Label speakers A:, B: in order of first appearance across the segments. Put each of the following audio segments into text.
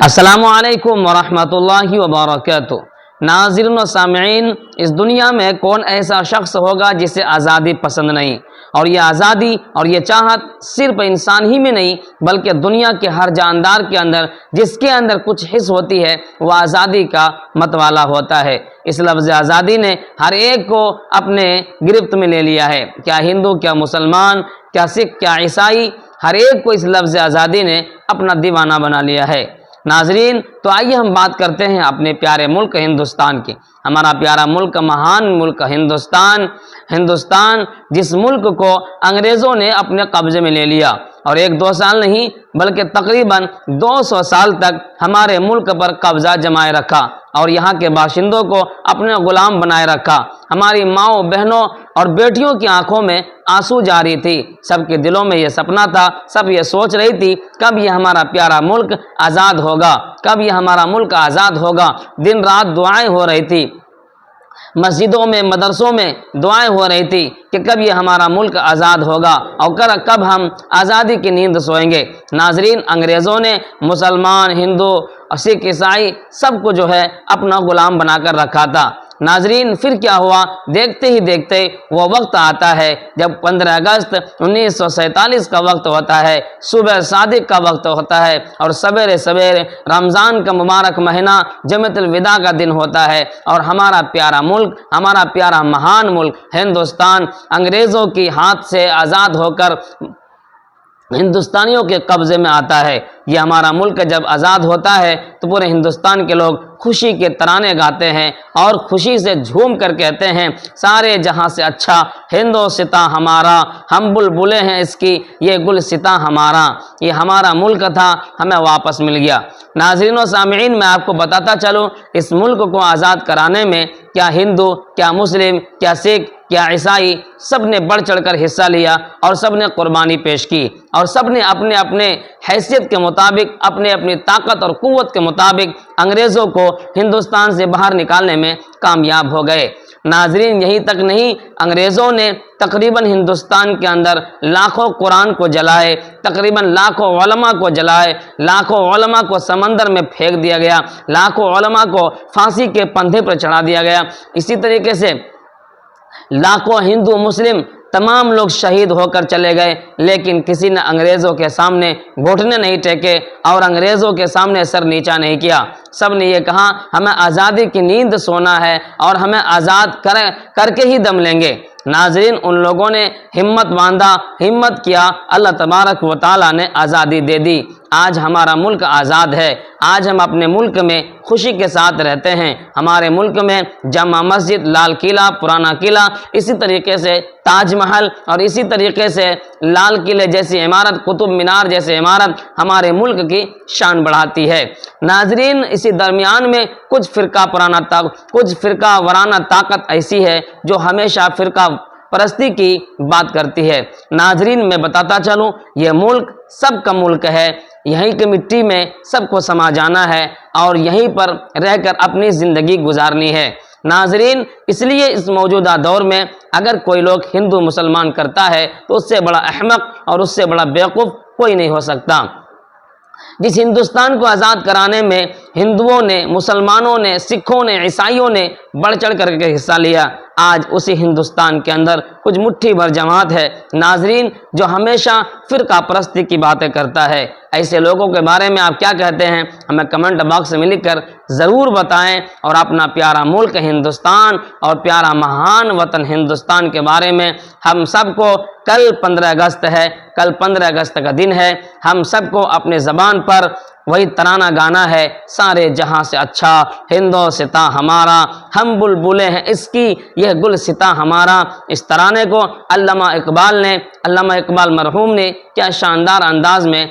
A: السلام علیکم ورحمۃ اللہ وبرکاتہ۔ ناظرین و سامعین، اس دنیا میں کون ایسا شخص ہوگا جسے آزادی پسند نہیں؟ اور یہ آزادی اور یہ چاہت صرف انسان ہی میں نہیں بلکہ دنیا کے ہر جاندار کے اندر جس کے اندر کچھ حص ہوتی ہے وہ آزادی کا متوالا ہوتا ہے۔ اس لفظ آزادی نے ہر ایک کو اپنے گرفت میں لے لیا ہے، کیا ہندو، کیا مسلمان، کیا سکھ، کیا عیسائی، ہر ایک کو اس لفظ آزادی نے اپنا دیوانہ بنا لیا ہے۔ ناظرین، تو آئیے ہم بات کرتے ہیں اپنے پیارے ملک ہندوستان کی۔ ہمارا پیارا ملک، مہان ملک ہندوستان جس ملک کو انگریزوں نے اپنے قبضے میں لے لیا اور ایک دو سال نہیں بلکہ تقریباً 200 سال تک ہمارے ملک پر قبضہ جمائے رکھا اور یہاں کے باشندوں کو اپنے غلام بنائے رکھا۔ ہماری ماؤں، بہنوں اور بیٹیوں کی آنکھوں میں آنسو جاری تھی، سب کے دلوں میں یہ سپنا تھا، سب یہ سوچ رہی تھی کب یہ ہمارا پیارا ملک آزاد ہوگا، کب یہ ہمارا ملک آزاد ہوگا۔ دن رات دعائیں ہو رہی تھی، مسجدوں میں، مدرسوں میں دعائیں ہو رہی تھی کہ کب یہ ہمارا ملک آزاد ہوگا اور کب ہم آزادی کی نیند سوئیں گے۔ ناظرین، انگریزوں نے مسلمان، ہندو، سکھ، عیسائی سب کو جو ہے اپنا غلام بنا کر رکھا تھا۔ ناظرین، پھر کیا ہوا؟ دیکھتے ہی دیکھتے وہ وقت آتا ہے جب 15 اگست 1947 کا وقت ہوتا ہے، صبح صادق کا وقت ہوتا ہے اور سویرے سویرے رمضان کا مبارک مہینہ جمعۃ الوداع کا دن ہوتا ہے اور ہمارا پیارا ملک، ہمارا پیارا مہان ملک ہندوستان انگریزوں کی ہاتھ سے آزاد ہو کر ہندوستانیوں کے قبضے میں آتا ہے۔ یہ ہمارا ملک جب آزاد ہوتا ہے تو پورے ہندوستان کے لوگ خوشی کے ترانے گاتے ہیں اور خوشی سے جھوم کر کہتے ہیں، سارے جہاں سے اچھا ہندوستان ہمارا، ہم بلبلیں ہیں اس کی، یہ گلستاں ہمارا، یہ ہمارا ملک تھا، ہمیں واپس مل گیا۔ ناظرین و سامعین، میں آپ کو بتاتا چلوں اس ملک کو آزاد کرانے میں کیا ہندو، کیا مسلم، کیا سکھ، کیا عیسائی، سب نے بڑھ چڑھ کر حصہ لیا اور سب نے قربانی پیش کی اور سب نے اپنے اپنے حیثیت کے مطابق، اپنے اپنی طاقت اور قوت کے مطابق انگریزوں کو ہندوستان سے باہر نکالنے میں کامیاب ہو گئے۔ ناظرین، یہی تک نہیں، انگریزوں نے تقریباً ہندوستان کے اندر لاکھوں قرآن کو جلائے، تقریباً لاکھوں علماء کو جلائے، لاکھوں علماء کو سمندر میں پھینک دیا گیا، لاکھوں علماء کو پھانسی کے پندھے پر چڑھا دیا گیا۔ اسی طریقے سے لاکھوں ہندو، مسلم تمام لوگ شہید ہو کر چلے گئے، لیکن کسی نے انگریزوں کے سامنے گھٹنے نہیں ٹیکے اور انگریزوں کے سامنے سر نیچا نہیں کیا۔ سب نے یہ کہا ہمیں آزادی کی نیند سونا ہے اور ہمیں آزاد کر کے ہی دم لیں گے۔ ناظرین، ان لوگوں نے ہمت باندھا، ہمت کیا، اللہ تبارک و تعالیٰ نے آزادی دے دی۔ آج ہمارا ملک آزاد ہے، آج ہم اپنے ملک میں خوشی کے ساتھ رہتے ہیں۔ ہمارے ملک میں جامع مسجد، لال قلعہ، پرانا قلعہ، اسی طریقے سے تاج محل اور اسی طریقے سے لال قلعے جیسی عمارت، قطب مینار جیسی عمارت ہمارے ملک کی شان بڑھاتی ہے۔ ناظرین، اسی درمیان میں کچھ فرقہ وارانہ طاقت ایسی ہے جو ہمیشہ فرقہ پرستی کی بات کرتی ہے۔ ناظرین، میں بتاتا چلوں، یہ ملک سب کا ملک ہے، یہیں کی مٹی میں سب کو سما جانا ہے اور یہیں پر رہ کر اپنی زندگی گزارنی ہے۔ ناظرین، اس لیے اس موجودہ دور میں اگر کوئی لوگ ہندو مسلمان کرتا ہے تو اس سے بڑا احمق اور اس سے بڑا بیوقوف کوئی نہیں ہو سکتا۔ جس ہندوستان کو آزاد کرانے میں ہندوؤں نے، مسلمانوں نے، سکھوں نے، عیسائیوں نے بڑھ چڑھ کر کے حصہ لیا، آج اسی ہندوستان کے اندر کچھ مٹھی بھر جماعت ہے ناظرین جو ہمیشہ فرقہ پرستی کی باتیں کرتا ہے۔ ایسے لوگوں کے بارے میں آپ کیا کہتے ہیں؟ ہمیں کمنٹ باکس میں لکھ کر ضرور بتائیں اور اپنا پیارا ملک ہندوستان اور پیارا مہان وطن ہندوستان کے بارے میں ہم سب کو، کل 15 اگست ہے، کل 15 اگست کا دن ہے، ہم سب کو اپنے زبان پر وہی ترانہ گانا ہے، سارے جہاں سے اچھا ہندوستان ہمارا، ہم بلبلیں ہیں اس کی، یہ گلستاں ہمارا۔ اس ترانے کو علامہ اقبال مرحوم نے کیا شاندار انداز میں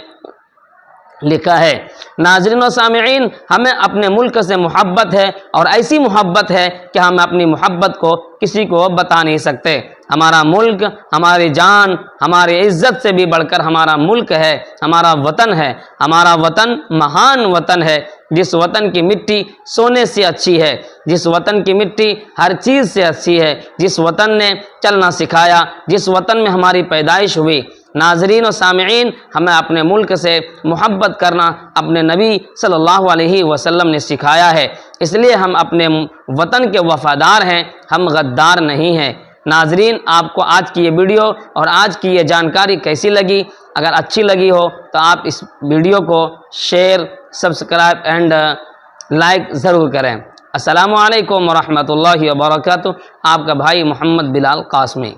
A: لکھا ہے۔ ناظرین و سامعین، ہمیں اپنے ملک سے محبت ہے اور ایسی محبت ہے کہ ہم اپنی محبت کو کسی کو بتا نہیں سکتے۔ ہمارا ملک ہماری جان، ہماری عزت سے بھی بڑھ کر ہمارا ملک ہے، ہمارا وطن ہے۔ ہمارا وطن مہان وطن ہے، جس وطن کی مٹی سونے سے اچھی ہے، جس وطن کی مٹی ہر چیز سے اچھی ہے، جس وطن نے چلنا سکھایا، جس وطن میں ہماری پیدائش ہوئی۔ ناظرین و سامعین، ہمیں اپنے ملک سے محبت کرنا اپنے نبی صلی اللہ علیہ وسلم نے سکھایا ہے، اس لیے ہم اپنے وطن کے وفادار ہیں، ہم غدار نہیں ہیں۔ ناظرین، آپ کو آج کی یہ ویڈیو اور آج کی یہ جانکاری کیسی لگی؟ اگر اچھی لگی ہو تو آپ اس ویڈیو کو شیئر، سبسکرائب اینڈ لائک ضرور کریں۔ السلام علیکم ورحمۃ اللہ وبرکاتہ۔ آپ کا بھائی محمد بلال قاسمی۔